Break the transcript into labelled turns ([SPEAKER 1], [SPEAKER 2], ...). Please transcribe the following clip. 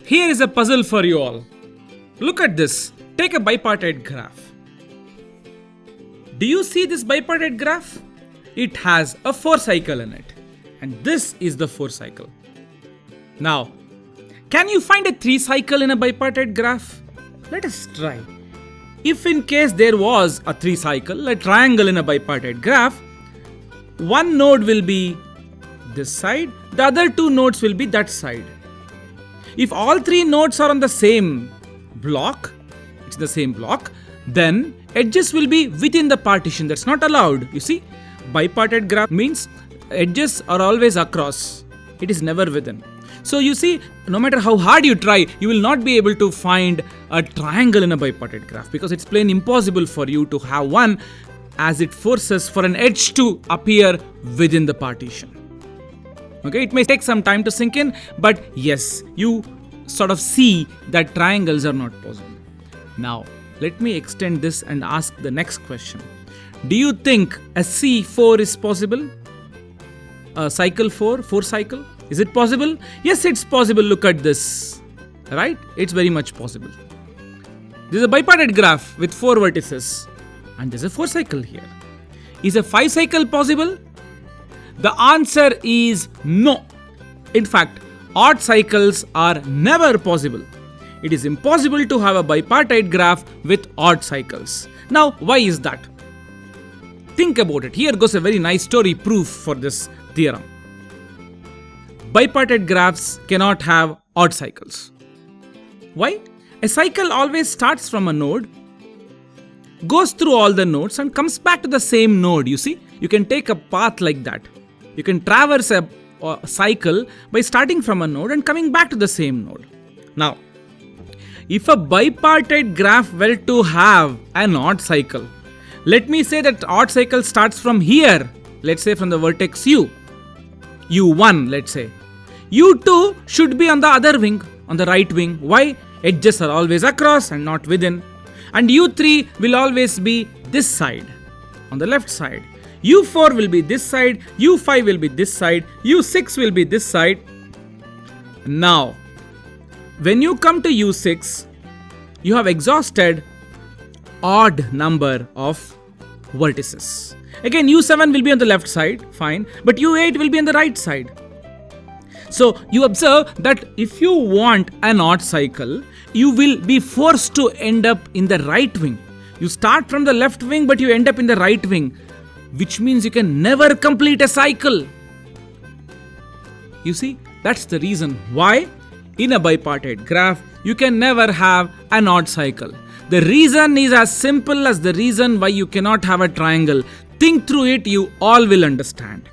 [SPEAKER 1] Here is a puzzle for you all. Look at this. Take a bipartite graph. Do you see this bipartite graph? It has a 4 cycle in it. And this is the 4 cycle. Now, can you find a 3 cycle in a bipartite graph? Let us try. If in case there was a 3 cycle, a triangle in a bipartite graph, one node will be this side, the other 2 nodes will be that side. If all 3 nodes are on the same block, it's the same block, then edges will be within the partition. That's not allowed. You see, bipartite graph means edges are always across. It is never within. So you see, no matter how hard you try, you will not be able to find a triangle in a bipartite graph because it's plain impossible for you to have one, as it forces for an edge to appear within the partition. Okay, it may take some time to sink in, but yes, you sort of see that triangles are not possible. Now, let me extend this and ask the next question. Do you think a C4 is possible? A cycle 4 cycle? Is it possible? Yes, it's possible. Look at this. Right? It's very much possible. This is a bipartite graph with 4 vertices. And there's a 4 cycle here. Is a 5 cycle possible? The answer is no. In fact, odd cycles are never possible. It is impossible to have a bipartite graph with odd cycles. Now, why is that? Think about it. Here goes a very nice story proof for this theorem. Bipartite graphs cannot have odd cycles. Why? A cycle always starts from a node, goes through all the nodes and comes back to the same node. You see, you can take a path like that. You can traverse a cycle by starting from a node and coming back to the same node. Now, if a bipartite graph were to have an odd cycle, let me say that odd cycle starts from here, let's say from the vertex U, U1, let's say. U2 should be on the other wing, on the right wing. Why? Edges are always across and not within. And U3 will always be this side, on the left side. U4 will be this side, U5 will be this side, U6 will be this side. Now, when you come to U6, you have exhausted odd number of vertices. Again, U7 will be on the left side, fine, but U8 will be on the right side. So you observe that if you want an odd cycle, you will be forced to end up in the right wing. You start from the left wing, but you end up in the right wing, which means you can never complete a cycle. You see, that's the reason why in a bipartite graph, you can never have an odd cycle. The reason is as simple as the reason why you cannot have a triangle. Think through it, you all will understand.